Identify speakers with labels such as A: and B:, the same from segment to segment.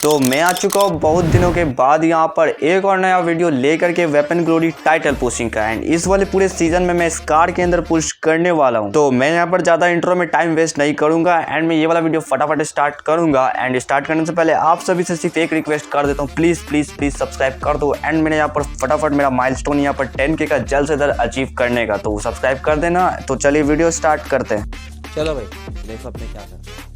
A: तो मैं आ चुका हूँ बहुत दिनों के बाद यहाँ पर एक और नया वीडियो लेकर के वेपन ग्लोरी टाइटल पुशिंग का। एंड इस वाले पूरे सीजन में मैं स्कार के अंदर पुश करने वाला हूँ। तो मैं यहाँ पर ज्यादा इंट्रो में टाइम वेस्ट नहीं करूंगा एंड मैं ये वाला वीडियो फटाफट स्टार्ट करूंगा। एंड स्टार्ट करने से पहले आप सभी से सिर्फ एक रिक्वेस्ट कर देता हूँ, प्लीज प्लीज प्लीज सब्सक्राइब कर दो। एंड मैंने यहाँ पर फटाफट मेरा माइलस्टोन यहाँ पर 10K का जल्द से जल्द अचीव करने का, तो सब्सक्राइब कर देना। तो चलिए वीडियो स्टार्ट करते हैं।
B: चलो भाई देखो अपने क्या करना है।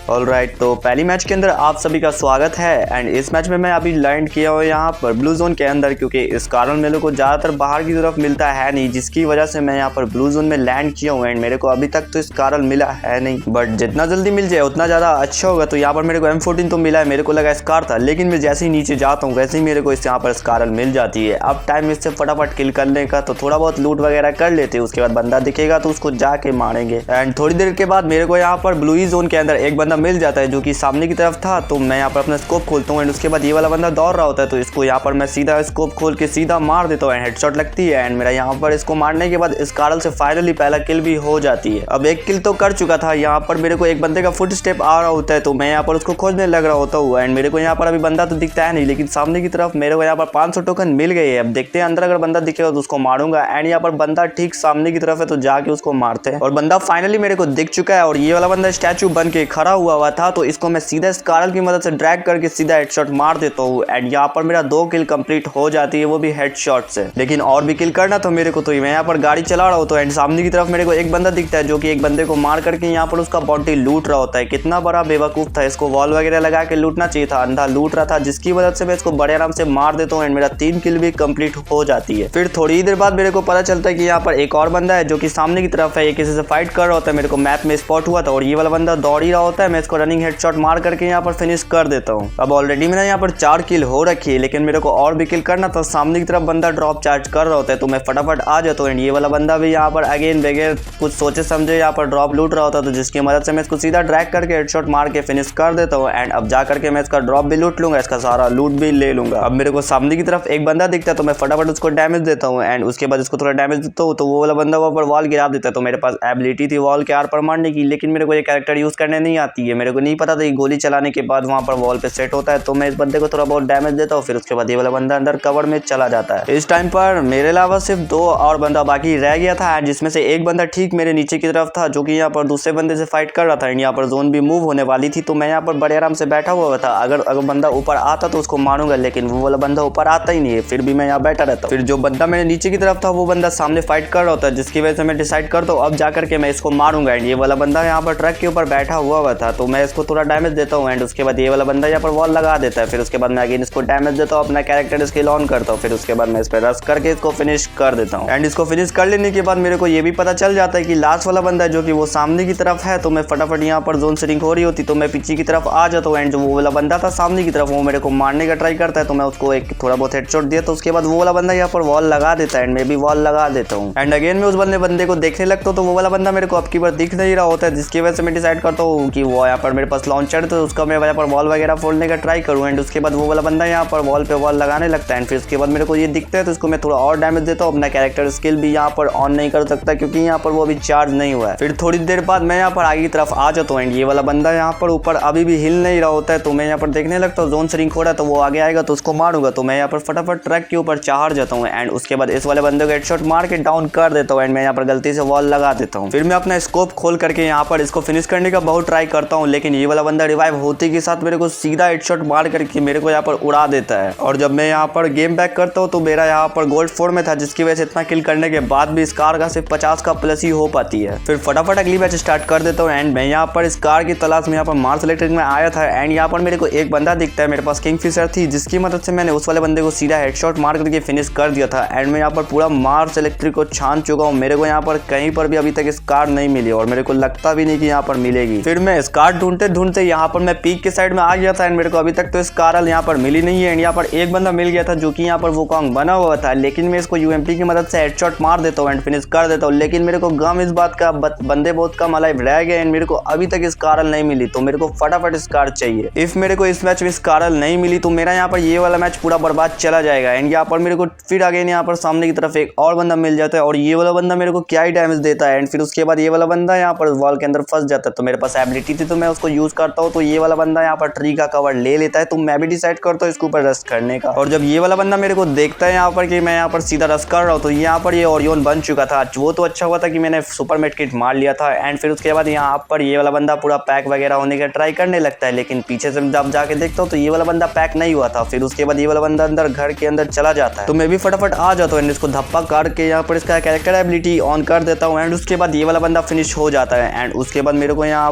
A: ऑलराइट, तो पहली मैच के अंदर आप सभी का स्वागत है। एंड इस मैच में मैं अभी लैंड किया हूँ यहाँ पर ब्लू जोन के अंदर, क्योंकि इस कारण मेरे को ज़्यादातर बाहर की तरफ मिलता है नहीं, जिसकी वजह से मैं यहाँ पर ब्लू जोन में लैंड किया हूँ। एंड मेरे को अभी तक तो इस कारण मिला है नहीं, बट जितना जल्दी मिल जाए उतना ज़्यादा अच्छा होगा। तो यहाँ पर मेरे को M14 तो मिला है, मेरे को लगा स्कार था, लेकिन मैं जैसे ही नीचे जाता हूँ वैसे ही मेरे को इस यहाँ पर स्कारल मिल जाती है। अब टाइम इससे फटाफट किल करने का, तो थोड़ा बहुत लूट वगैरह कर लेते हैं। उसके बाद बंदा दिखेगा तो उसको जाके मारेंगे। एंड थोड़ी देर के बाद मेरे को यहाँ पर ब्लू जोन के अंदर एक बंदा मिल जाता है जो कि सामने की तरफ था। तो मैं यहाँ पर अपना स्कोप खोलता हूँ एंड उसके बाद ये वाला बंदा दौड़ रहा होता है, तो इसको यहाँ पर मैं सीधा स्कोप खोल के सीधा मार देता हूँ। हेडशॉट लगती है एंड मेरा यहाँ पर इसको मारने के बाद इस कारल से फाइनली पहला किल भी हो जाती है। अब एक किल तो कर चुका था, यहाँ पर मेरे को एक बंदे का फुट स्टेप आ रहा होता है, तो मैं यहाँ पर उसको खोजने लग रहा होता हूँ। एंड मेरे को यहाँ पर अभी बंदा तो दिखता है नहीं, लेकिन सामने की तरफ मेरे को यहाँ पर 500 टोकन मिल गए हैं। अब देखते हैं अंदर अगर बंदा दिखेगा तो उसको मारूंगा। एंड यहाँ पर बंदा ठीक सामने की तरफ है, तो जाके उसको मारते हैं। और बंदा फाइनली मेरे को दिख चुका है और ये वाला बंदा स्टैचू बन के खड़ा हुआ था, तो इसको मैं सीधा इस कारल की मदद से ड्रैग करके सीधा हेडशॉट मार देता हूँ। एंड यहाँ पर मेरा 2 किल कंप्लीट हो जाती है, वो भी हेडशॉट से। लेकिन और भी किल करना तो मेरे को, तो मैं यहाँ पर गाड़ी चला रहा हूँ, तो एंड सामने की तरफ मेरे को एक बंदा दिखता है जो कि एक बंदे को मार करके यहाँ पर उसका बॉडी लूट रहा होता है। कितना बड़ा बेवकूफ था, इसको वॉल वगैरह लगा के लूटना चाहिए था, अंधा लूट रहा था, जिसकी वजह से मैं इसको बड़े आराम से मार देता हूँ। एंड मेरा 3 किल भी कंप्लीट हो जाती है। फिर थोड़ी देर बाद मेरे को पता चलता है कि यहाँ पर एक और बंदा है जो कि सामने की तरफ है, ये किसी से फाइट कर रहा होता है। मेरे को मैप में स्पॉट हुआ था और ये वाला बंदा दौड़ ही रहा होता है। मैं इसको रनिंग हेडशॉट मार करके यहाँ पर फिनिश कर देता हूँ। अब ऑलरेडी मैंने यहाँ पर 4 किल हो रखी है, लेकिन मेरे को और भी किल करना था। सामने की तरफ बंदा ड्रॉप चार्ज कर रहा होता है, तो मैं फटाफट आ जाता हूँ। एंड ये वाला बंदा भी यहाँ पर अगेन बगैर कुछ सोचे समझे यहाँ पर ड्रॉप लूट रहा होता है, तो जिसकी मदद से मैं इसको सीधा ड्रैग करके हेडशॉट मार के फिनिश कर देता हूँ। एंड अब जा करके मैं इसका ड्रॉप भी लूट लूंगा, इसका सारा लूट भी ले लूंगा। अब मेरे को सामने की तरफ एक बंदा दिखता है, तो मैं फटाफट उसको डैमेज देता हूँ। एंड उसके बाद इसको थोड़ा डैमेज देता हूँ, तो वो वाला बंदा वहाँ पर वॉल गिरा देता है। तो मेरे पास एबिलिटी थी वॉल के आर पर मारने की, लेकिन मेरे को ये कैरेक्टर यूज करने नहीं आती है। मेरे को नहीं पता था कि गोली चलाने के बाद वहाँ पर वॉल पे सेट होता है। तो मैं इस बंदे को थोड़ा बहुत डैमेज देता हूँ, फिर उसके बाद ये वाला बंदा अंदर कवर में चला जाता है। इस टाइम पर मेरे अलावा सिर्फ 2 और बंदा बाकी रह गया था, जिसमें से एक बंदा ठीक मेरे नीचे की तरफ था जो कि यहाँ पर दूसरे बंदे से फाइट कर रहा था। यहाँ पर जोन भी मूव होने वाली थी, तो मैं यहाँ पर बड़े आराम से बैठा हुआ था। अगर बंदा ऊपर आता तो उसको मारूंगा, लेकिन वो वाला बंदा ऊपर आता ही नहीं है, फिर भी मैं यहाँ बैठा रहता हूँ। फिर जो बंदा मेरे नीचे की तरफ था वो बंदा सामने फाइट कर रहा होता है, जिसकी वजह से मैं डिसाइड करता हूँ अब जाकर के मैं इसको मारूंगा। एंड ये वाला बंदा यहाँ पर ट्रक के ऊपर बैठा हुआ था, तो मैं इसको थोड़ा डैमेज देता हूँ। एंड उसके बाद ये वाला बंदा यहाँ पर वॉल लगा देता है, फिर उसके बाद मैं अगेन इसको डैमेज देता हूँ, अपना कैरेक्टर स्किल ऑन करता हूँ, फिर उसके बाद मैं इस पर रश करके इसको फिनिश कर देता हूँ। एंड इसको फिनिश कर लेने के बाद मेरे को ये भी पता चल जाता है कि लास्ट वाला बंदा है जो कि वो सामने की तरफ है। तो मैं फटाफट यहाँ पर जोन सेटिंग हो रही होती, तो मैं पीछे की तरफ आ जाता हूँ। एंड जो वो वाला बंदा था सामने की तरफ, वो मेरे को मारने का ट्राई करता है, तो मैं उसको एक थोड़ा बहुत हेडशॉट दिया। तो उसके बाद वो वाला बंदा यहाँ पर वॉल लगा देता है एंड मैं भी वॉल लगा देता हूँ। एंड अगेन मैं उस बंदे को देखने लगता हूँ, तो वो वाला बंदा मेरे को अब की बार दिख नहीं रहा होता है, जिसकी वजह से मैं डिसाइड करता हूँ कि वो यहाँ पर मेरे पास लॉन्चर है, तो उसका मैं यहाँ पर वॉल वगैरह फोड़ने का ट्राई करूँ। एंड उसके बाद वो वाला बंदा यहाँ पर वॉल पे वॉल लगाने लगता है। फिर उसके बाद मेरे को ये दिखता है, तो इसको मैं थोड़ा और डैमेज देता हूँ। अपना कैरेक्टर स्किल भी यहाँ पर ऑन नहीं कर सकता, क्योंकि यहाँ पर वो अभी चार्ज नहीं हुआ है। फिर थोड़ी देर बाद मैं यहाँ पर आगे की तरफ आ जाता हूँ। एंड ये वाला बंदा यहाँ पर ऊपर अभी भी हिल नहीं रहा होता है, तो मैं यहाँ पर देखने लगता हूँ। जोन श्रिंक हो रहा है, तो वो आगे आएगा तो उसको मारूंगा, तो मैं यहाँ पर फटाफट ट्रक के ऊपर चढ़ जाता हूँ। एंड उसके बाद इस वाले बंदे को हेडशॉट मार के डाउन कर देता हूँ। एंड मैं यहाँ पर गलती से वॉल लगा देता हूँ। फिर मैं अपना स्कोप खोल करके यहाँ पर इसको फिनिश करने का बहुत ट्राई करता हूँ, लेकिन ये वाला बंदा रिवाइव होते के साथ मेरे को सीधा हेडशॉट मार करके मेरे को यहाँ पर उड़ा देता है। और जब मैं यहाँ पर गेम बैक करता हूँ, तो मेरा यहाँ पर गोल्ड 4 में था, जिसकी वजह से इतना किल करने के बाद भी इस कार का सिर्फ 50 का प्लस ही हो पाती है। फिर फटाफट अगली मैच स्टार्ट कर देता हूँ। एंड मैं यहाँ पर इस कार की तलाश में यहाँ पर मार्स इलेक्ट्रिक में आया था। एंड यहाँ पर मेरे को एक बंदा दिखता है, मेरे पास किंगफिशर थी, जिसकी मदद से मैंने उस वाले बंदे को सीधा हेडशॉट मार करके फिनिश कर दिया था। एंड मैं यहाँ पर पूरा मार्स इलेक्ट्रिक को छान चुका हूँ। मेरे को यहाँ पर कहीं पर भी अभी तक इस कार नहीं मिली और मेरे को लगता भी नहीं कि यहाँ पर मिलेगी। फिर मैं इस कार ढूंढते ढूंढते यहाँ पर मैं पीक के साइड में आ गया था। एंड मेरे को अभी तक तो इस कार यहाँ पर मिली नहीं है। एंड यहाँ पर एक बंदा मिल गया था जो कि यहाँ पर वुकोंग बना हुआ था, लेकिन मैं इसको यूएमपी की मदद से हेडशॉट मार देता हूँ एंड फिनिश कर देता हूँ। लेकिन मेरे को गम इस बात का बंदे बहुत कम अलाइव रह गए एंड मेरे को अभी तक इस कार नहीं मिली, तो मेरे को फटाफट इस कार चाहिए। इफ मेरे को इस मैच में इस कार नहीं मिली तो मेरा यहाँ पर ये वाला मैच पूरा बर्बाद चला जाएगा। एंड यहाँ पर मेरे को फिर अगेन यहाँ पर सामने की तरफ एक और बंदा मिल जाता है और ये वाला बंदा मेरे को क्या ही डैमेज देता है। एंड फिर उसके बाद ये वाला बंदा यहाँ पर वॉल के अंदर फंस जाता है, तो मेरे पास एबिलिटी थी तो मैं उसको यूज करता हूँ, तो ये वाला बंदा यहाँ पर ट्री का कवर ले लेता है। तो मैं भी डिसाइड करता हूँ इसके ऊपर रश करने का। और जब ये वाला बंदा मेरे को देखता है यहाँ पर कि मैं यहाँ पर सीधा रश कर रहा हूँ, तो यहाँ पर ये ओरियन बन चुका था। वो तो अच्छा हुआ था कि मैंने सुपर मेड किट मार लिया था। एंड फिर उसके बाद यहाँ पर ये वाला बंदा पूरा पैक वगैरह होने का ट्राई करने लगता है, लेकिन पीछे से जब जाके देखता हूँ तो ये वाला बंदा पैक नहीं हुआ था। फिर उसके बाद ये वाला बंदा अंदर घर के अंदर चला जाता है, तो मैं भी फटाफट आ जाता हूँ एंड इसको धप्पा करके यहाँ पर इसका कैरेक्टर एबिलिटी ऑन कर देता हूँ। एंड उसके बाद ये वाला बंदा फिनिश हो जाता है। एंड उसके बाद मेरे को यहाँ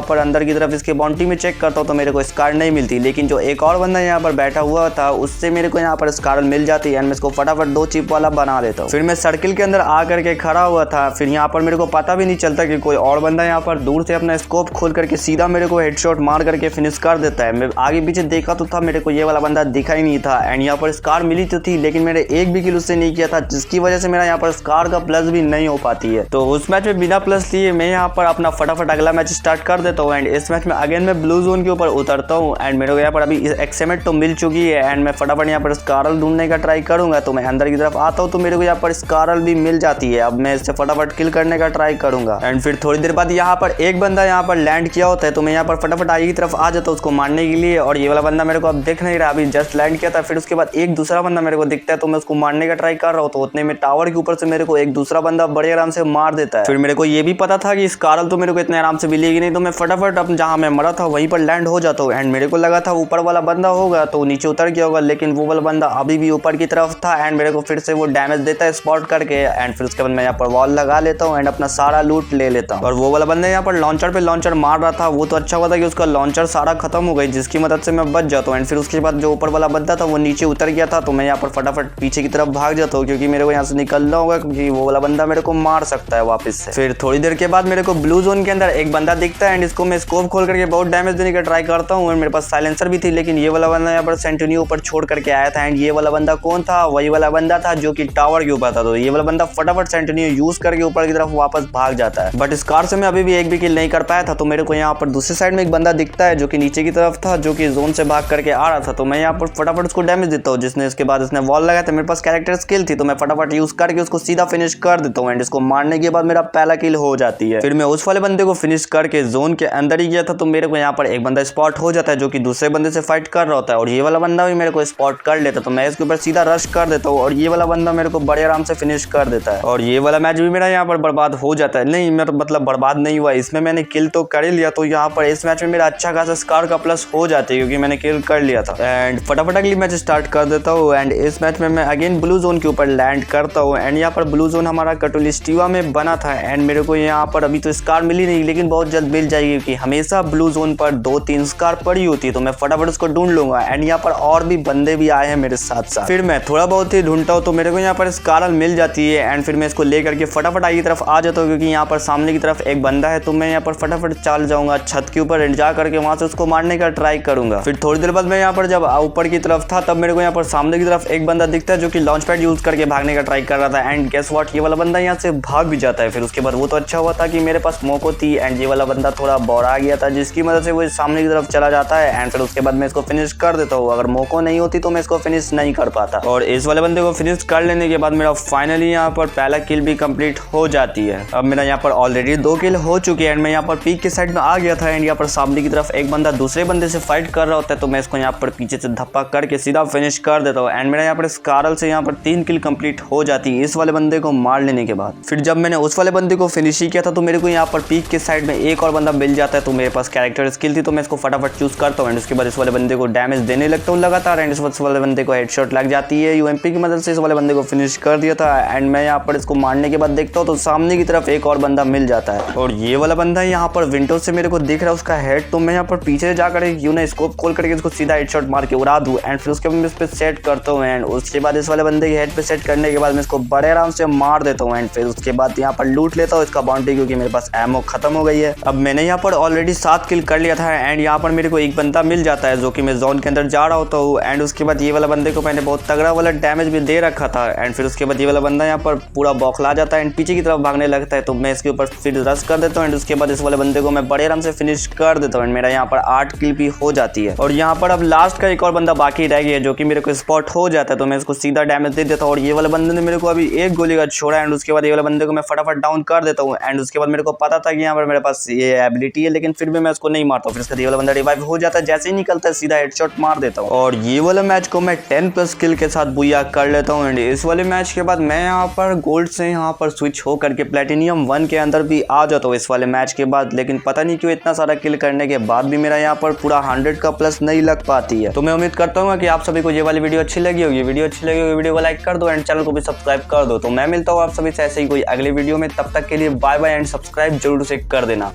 A: पर अंदर की तरफ इसके बाउंड्री में चेक करता हूँ तो मेरे को स्कार नहीं मिलती, लेकिन जो एक और बंदा यहाँ पर बैठा हुआ था उससे मेरे को यहाँ पर स्कार मिल जाती है। एंड मैं इसको फटाफट 2 चिप वाला बना देता हूँ। फिर मैं सर्किल के अंदर आ करके खड़ा हुआ था। फिर यहाँ पर मेरे को पता भी नहीं चलता कि कोई और बंदा यहाँ पर दूर से अपना स्कोप खोल करके सीधा मेरे को हेडशॉट मार करके फिनिश कर देता है। मैं आगे पीछे देखा तो था, मेरे को ये वाला बंदा दिखा ही नहीं था। एंड यहाँ पर स्कार मिली तो थी, लेकिन मेरे एक भी किल उससे नहीं किया था, जिसकी वजह से मेरा यहाँ पर स्कार का प्लस भी नहीं हो पाती है। तो उस मैच में बिना प्लस लिए मैं यहाँ पर अपना फटाफट अगला मैच स्टार्ट कर देता हूँ। एंड इस मैच में अगेन मैं ब्लू जोन के ऊपर उतरता हूँ। एंड मेरे को यहाँ पर अभी एक्सएमएट तो मिल चुकी है। एंड मैं फटाफट यहाँ पर स्कारल ढूंढने का ट्राई करूंगा। तो मैं अंदर की तरफ आता हूँ तो मेरे को यहाँ पर स्कारल भी मिल जाती है। अब मैं इससे फटाफट किल करने का ट्राई करूंगा। एंड फिर थोड़ी देर बाद यहाँ पर एक बंदा यहाँ पर लैंड किया होता है, तो मैं यहाँ पर फटाफट आगे की तरफ आ जाता हूँ उसको मारने के लिए। और ये वाला बंदा मेरे को अब देख नहीं रहा, अभी जस्ट लैंड किया था। फिर उसके बाद एक दूसरा बंदा मेरे को दिखता है, तो मैं उसको मारने का ट्राई कर रहा हूँ। तो उतने में टावर के ऊपर से मेरे को एक दूसरा बंदा बड़े आराम से मार देता है। फिर मेरे को ये भी पता था कि स्कारल तो मेरे को इतने आराम से मिलेगी नहीं, तो मैं फटाफट अब जहाँ मैं मरा था वहीं पर लैंड हो जाता हूँ। एंड मेरे को लगा था ऊपर वाला बंदा होगा तो नीचे उतर गया होगा, लेकिन वो वाला बंदा अभी भी ऊपर की तरफ था। एंड मेरे को फिर से वो डैमेज देता है स्पॉट करके। एंड फिर उसके बाद मैं यहाँ पर वॉल लगा लेता हूँ एंड अपना सारा लूट ले लेता हूँ। और वो वाला बंदा यहाँ पर लॉन्चर पे लॉन्चर मार रहा था। वो तो अच्छा हुआ था कि उसका लॉन्चर सारा खत्म हो गई, जिसकी मदद से मैं बच जाता हूँ। एंड फिर उसके बाद जो ऊपर वाला बंदा था वो नीचे उतर गया था, तो मैं यहाँ पर फटाफट पीछे की तरफ भाग जाता हूँ, क्योंकि मेरे को यहाँ से निकलना होगा, क्योंकि वो वाला बंदा मेरे को मार सकता है वापस से। फिर थोड़ी देर के बाद मेरे को ब्लू जोन के अंदर एक बंदा दिखता है। एंड इसको मैं स्कोप खोल करके बहुत डैमेज देने का ट्राई करता हूँ। मेरे पास साइलेंसर भी थी, लेकिन ये वाला बंदा यहाँ पर सेंटिनी ऊपर छोड़ करके आया था। एंड ये वाला बंदा कौन था? वही वाला बंदा था जो कि टावर के ऊपर था। तो ये वाला बंदा फटाफट सेंटिनी यूज करके ऊपर की तरफ वापस भाग जाता है। बट स्कार से मैं अभी भी एक भी किल नहीं कर पाया था। तो मेरे को यहाँ पर दूसरी साइड में एक बंदा दिखता है जो कि नीचे की तरफ था, जो कि जोन से भाग करके आ रहा था। तो मैं यहाँ पर फटाफट उसको डैमेज देता हूँ, जिसने इसके बाद इसने वॉल लगाया था। मेरे पास कैरेक्टर स्किल थी, तो मैं फटाफट यूज करके उसको सीधा फिनिश कर देता हूँ। एंड इसको मारने के बाद मेरा पहला किल हो जाती है। फिर मैं उस वाले बंदे को फिनिश करके जोन के अंदर ही गया था, तो मेरे को यहाँ पर एक बंदा स्पॉट हो जाता है जो कि दूसरे बंदे से फाइट कर रहा होता है। और ये वाला बंदा भी मेरे को स्पॉट कर लेता, तो मैं इसके ऊपर सीधा रश कर देता हूँ और ये वाला बंदा मेरे को बड़े आराम से फिनिश कर देता है। और ये वाला मैच भी मेरा यहाँ पर बर्बाद हो जाता है। नहीं, मेरा मतलब बर्बाद नहीं हुआ, इसमें मैंने किल तो कर ही लिया। तो यहाँ पर इस मैच में मेरा अच्छा खासा स्कार का प्लस हो जाता है, क्योंकि मैंने किल कर लिया था। एंड फटाफट अगली मैच स्टार्ट कर देता हूँ। एंड इस मैच में मैं अगेन ब्लू जोन के ऊपर लैंड करता हूँ। एंड यहाँ पर ब्लू जोन हमारा कटोलिस्टिवा में बना था। एंड मेरे को यहाँ पर अभी तो स्कार मिली नहीं, लेकिन बहुत जल्द मिल जाएगी, क्योंकि हमेशा ब्लू जोन पर 2-3 स्कार पड़ी होती है। तो मैं फटाफट उसको ढूंढ लूंगा। एंड यहाँ पर और भी बंदे भी आए हैं मेरे साथ साथ। फिर मैं थोड़ा बहुत ही ढूंढता हूँ, तो मेरे को यहाँ पर स्कारल मिल जाती है। एंड फिर मैं इसको लेकर के फटाफट आगे की तरफ आ जाता हूँ, क्योंकि यहाँ पर सामने की तरफ एक बंदा है। तो मैं यहाँ पर फटाफट चल जाऊंगा छत के ऊपर, जा करके वहां से उसको मारने का ट्राई करूंगा। फिर थोड़ी देर बाद मैं यहाँ पर जब ऊपर की तरफ था, तब मेरे को यहाँ पर सामने की तरफ एक बंदा दिखता है जो कि लॉन्च पैड यूज करके भागने का ट्राई कर रहा था। एंड गेस व्हाट, ये वाला बंदा यहाँ से भाग भी जाता है। फिर उसके बाद वो तो अच्छा हुआ था कि मेरे पास मोको थी। एंड ये वाला बंदा थोड़ा बौड़ा गया था, जिसकी मदद से वो सामने की तरफ चला जाता है। एंड फिर उसके बाद मैं इसको फिनिश कर देता हूँ। अगर मोको नहीं होती तो मैं इसको फिनिश नहीं कर पाता। और इस वाले बंदे को फिनिश कर लेने के बाद मेरा फाइनली यहाँ पर पहला किल भी कंप्लीट हो जाती है। अब मेरा यहाँ पर ऑलरेडी 2 किल हो चुके हैं। एंड मैं यहाँ पर पीक के साइड में आ गया था। एंड यहाँ पर सामने की तरफ एक बंदा दूसरे बंदे से फाइट कर रहा होता है, तो मैं इसको यहाँ पर पीछे से धप्पा करके सीधा फिनिश कर देता हूँ। एंड मेरा यहाँ पर स्कारल से यहाँ पर 3 किल कंप्लीट हो जाती है इस वाले बंदे को मार लेने के बाद। फिर जब मैंने उस वाले बंदे को फिनिश ही किया था, तो मेरे को यहाँ पर पीक के साइड में एक और बंदा मिल जाता है। तो मेरे पास कैरेक्टर स्किल थी, तो मैं इसको फटाफट चूज करता हूँ। एंड उसके बाद इस वाले बंदे को डैमेज देने लगता हूँ लगातार। एंड इस वाले बंदे को हेडशॉट लग जाती है, यूएमपी की मदद से इस वाले बंदे को फिनिश कर दिया था। एंड मैं यहाँ पर इसको मारने के बाद देखता हूँ, तो सामने की तरफ एक और बंदा मिल जाता है। और ये वाला बंदा यहाँ पर विंडो से मेरे को दिख रहा है उसका हेड। तो मैं यहाँ पर पीछे जाकर यूं ना स्कोप खोल करके इसको सीधा हेडशॉट मार के उड़ा दूं। एंड फिर उसके बाद मैं इस पे सेट करता हूँ। एंड उसके बाद इस वाले बंदे के हेड पे सेट करने के बाद मैं इसको बड़े आराम से मार देता हूँ। एंड फिर उसके बाद यहाँ पर लूट लेता हूँ इसका बाउंड्री, क्योंकि मेरे पास एमो खत्म हो गई है। अब मैंने यहाँ पर ऑलरेडी 7 किल कर लिया था। एंड यहाँ पर मेरे को एक बंदा मिल जाता है जो कि मैं जोन के अंदर जा रहा होता हूँ। एंड उसके बाद ये वाला बंदे को मैंने बहुत तगड़ा वाला डैमेज भी दे रखा था। एंड फिर उसके बाद ये वाला बंदा यहाँ पर पूरा बौखला जाता है एंड पीछे की तरफ भागने लगता है। तो मैं इसके ऊपर फिर रश कर देता हूँ। एंड उसके बाद इस वाले बंदे को मैं बड़े आराम से फिनिश कर देता हूँ। मेरा यहाँ पर 8 किल भी हो जाती है। और यहाँ पर अब लास्ट का एक और बंदा बाकी रह गया जो कि मेरे को स्पॉट हो जाता है। तो मैं इसको सीधा डैमेज दे देता हूँ। और ये वाले बंदे ने मेरे को अभी एक गोली का छोड़ा। एंड उसके बाद ये वाले बंदे को मैं फटाफट डाउन कर देता हूँ। एंड उसके बाद मेरे को पता था कि यहाँ पर मेरे पास ये एबिलिटी है, लेकिन फिर फिर भी मैं उसको नहीं मारता हूँ। फिर उसका ये वाला बंदा रिवाइव हो जाता है, जैसे ही निकलता है सीधा हेडशॉट मार देता हूँ और ये वाला मैच को मैं 10+ किल के साथ बुया कर लेता हूँ। एंड इस वाले मैच के बाद मैं यहाँ पर गोल्ड से यहाँ पर स्विच हो करके प्लेटिनियम 1 के अंदर भी आ जाता हूँ इस वाले मैच के बाद। लेकिन पता नहीं क्यों इतना सारा किल करने के बाद भी मेरा यहाँ पर पूरा 100 का प्लस नहीं लग पाती है। तो मैं उम्मीद करता हूँ कि आप सभी को ये वाली वीडियो अच्छी लगी होगी। वीडियो को लाइक कर दो एंड चैनल को भी सब्सक्राइब कर दो। तो मैं मिलता हूँ आप सभी से ऐसे ही कोई अगले वीडियो में, तब तक के लिए बाय बाय एंड सब्सक्राइब जरूर से कर देना।